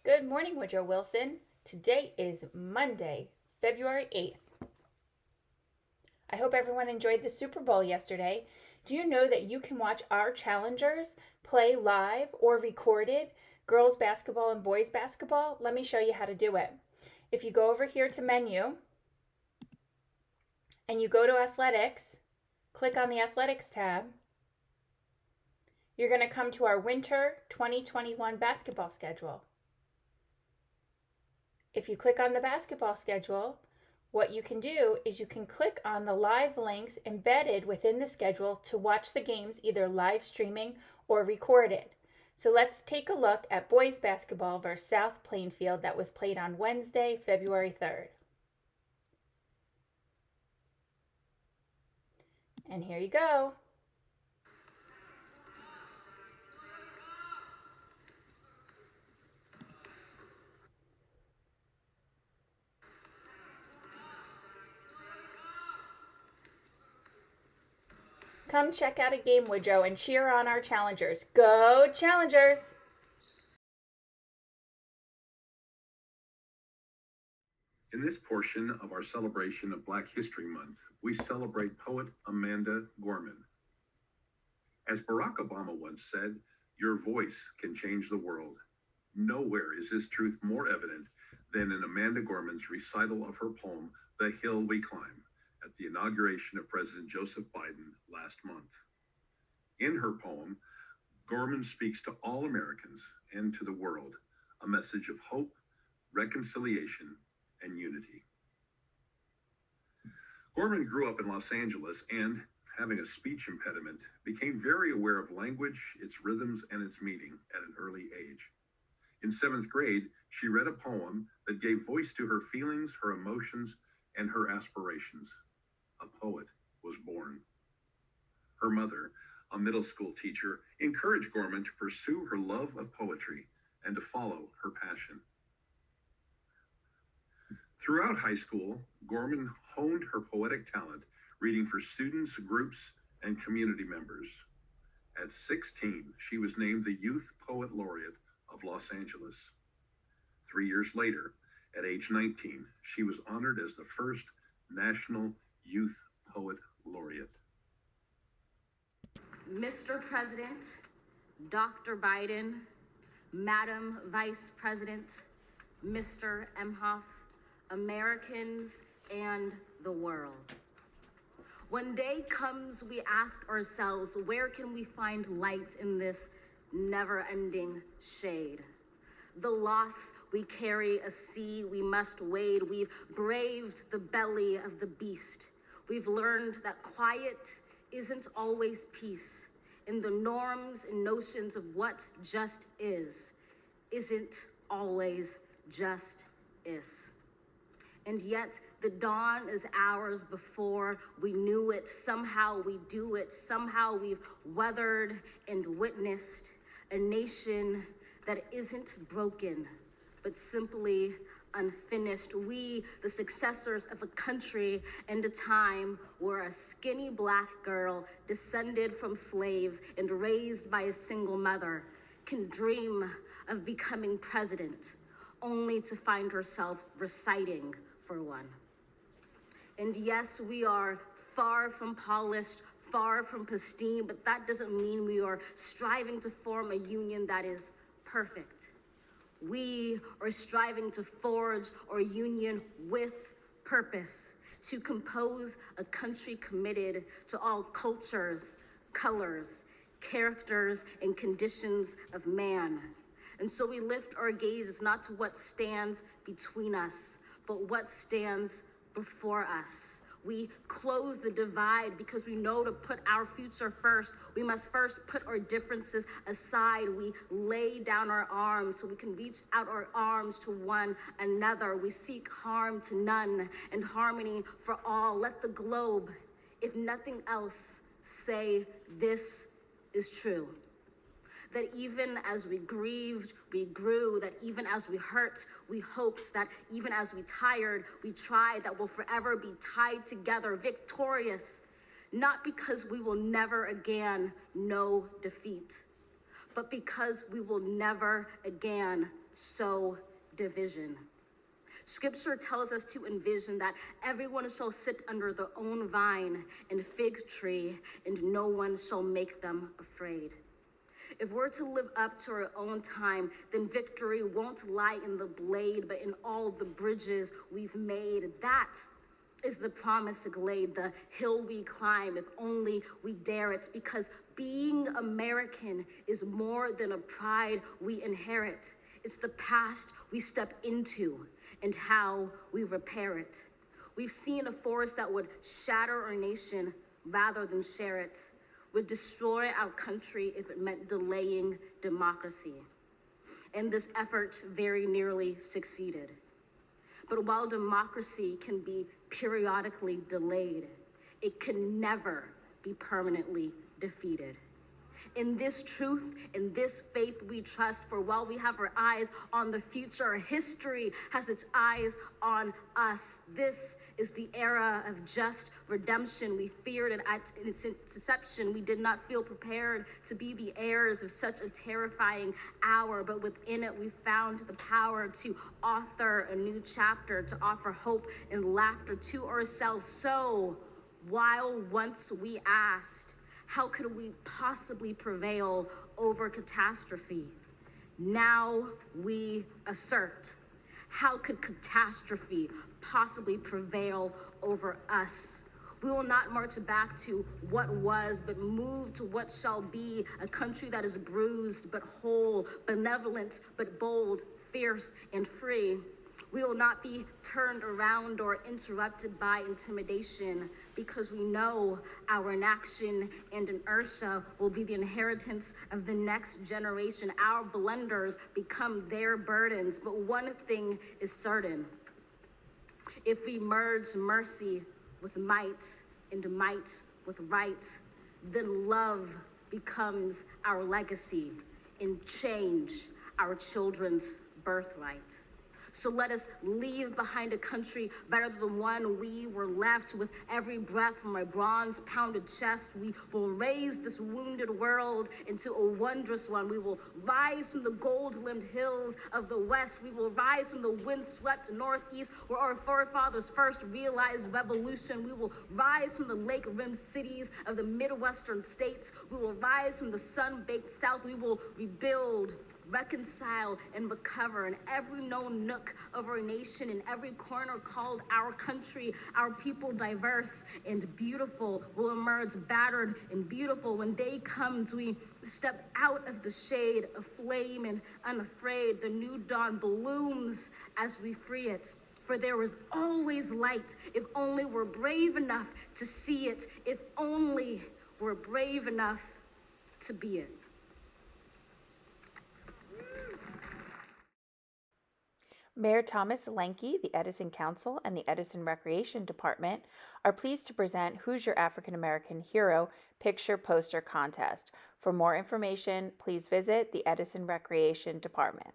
Good morning, Woodrow Wilson. Today is Monday, February 8th. I hope everyone enjoyed the Super Bowl yesterday. Do you know that you can watch our challengers play live or recorded girls basketball and boys basketball? Let me show you how to do it. If you go over here to menu and you go to athletics, click on the athletics tab, you're going to come to our winter 2021 basketball schedule. If you click on the basketball schedule, what you can do is you can click on the live links embedded within the schedule to watch the games either live streaming or recorded. So let's take a look at boys basketball versus South Plainfield that was played on Wednesday, February 3rd. And here you go. Come check out a game, Woodrow, and cheer on our challengers. Go Challengers! In this portion of our celebration of Black History Month, we celebrate poet Amanda Gorman. As Barack Obama once said, "Your voice can change the world." Nowhere is this truth more evident than in Amanda Gorman's recital of her poem, "The Hill We Climb," at the inauguration of President Joseph Biden last month. In her poem, Gorman speaks to all Americans and to the world a message of hope, reconciliation, and unity. Gorman grew up in Los Angeles and, having a speech impediment, became very aware of language, its rhythms, and its meaning at an early age. In seventh grade, she read a poem that gave voice to her feelings, her emotions, and her aspirations. A poet was born. Her mother, a middle school teacher, encouraged Gorman to pursue her love of poetry and to follow her passion. Throughout high school, Gorman honed her poetic talent, reading for students, groups, and community members. At 16, she was named the Youth Poet Laureate of Los Angeles. 3 years later, at age 19, she was honored as the first National Youth Poet Laureate. Mr. President, Dr. Biden, Madam Vice President, Mr. Emhoff, Americans, and the world. When day comes, we ask ourselves, where can we find light in this never-ending shade? The loss we carry, a sea we must wade. We've braved the belly of the beast. We've learned that quiet isn't always peace, and the norms and notions of what just isn't always just is. And yet the dawn is ours before we knew it. Somehow we do it. Somehow we've weathered and witnessed a nation that isn't broken, but simply unfinished. We, the successors of a country and a time where a skinny Black girl descended from slaves and raised by a single mother can dream of becoming president, only to find herself reciting for one. And yes, we are far from polished, far from pristine, but that doesn't mean we are striving to form a union that is perfect. We are striving to forge our union with purpose, to compose a country committed to all cultures, colors, characters, and conditions of man. And so we lift our gazes not to what stands between us, but what stands before us. We close the divide because we know to put our future first, we must first put our differences aside. We lay down our arms so we can reach out our arms to one another. We seek harm to none and harmony for all. Let the globe, if nothing else, say this is true. That even as we grieved, we grew, that even as we hurt, we hoped, that even as we tired, we tried, that we'll forever be tied together, victorious, not because we will never again know defeat, but because we will never again sow division. Scripture tells us to envision that everyone shall sit under their own vine and fig tree, and no one shall make them afraid. If we're to live up to our own time, then victory won't lie in the blade, but in all the bridges we've made. That is the promised glade, the hill we climb, if only we dare it, because being American is more than a pride we inherit. It's the past we step into and how we repair it. We've seen a force that would shatter our nation rather than share it, would destroy our country if it meant delaying democracy. And this effort very nearly succeeded. But while democracy can be periodically delayed, it can never be permanently defeated. In this truth, in this faith we trust, for while we have our eyes on the future, history has its eyes on us. This is the era of just redemption. We feared it at its inception. We did not feel prepared to be the heirs of such a terrifying hour, but within it we found the power to author a new chapter, to offer hope and laughter to ourselves. So, while once we asked, how could we possibly prevail over catastrophe? Now we assert, how could catastrophe possibly prevail over us? We will not march back to what was, but move to what shall be, a country that is bruised but whole, benevolent but bold, fierce and free. We will not be turned around or interrupted by intimidation, because we know our inaction and inertia will be the inheritance of the next generation. Our blunders become their burdens, but one thing is certain. If we merge mercy with might and might with right, then love becomes our legacy and change our children's birthright. So let us leave behind a country better than the one we were left. With every breath from my bronze-pounded chest, we will raise this wounded world into a wondrous one. We will rise from the gold-limbed hills of the West. We will rise from the wind-swept Northeast, where our forefathers first realized revolution. We will rise from the lake-rimmed cities of the Midwestern states. We will rise from the sun-baked South. We will rebuild, reconcile, and recover in every known nook of our nation, in every corner called our country. Our people, diverse and beautiful, will emerge battered and beautiful. When day comes, we step out of the shade, aflame and unafraid. The new dawn blooms as we free it. For there is always light, if only we're brave enough to see it, if only we're brave enough to be it. Mayor Thomas Lenke, the Edison Council, and the Edison Recreation Department are pleased to present Who's Your African American Hero picture poster contest. For more information, please visit the Edison Recreation Department.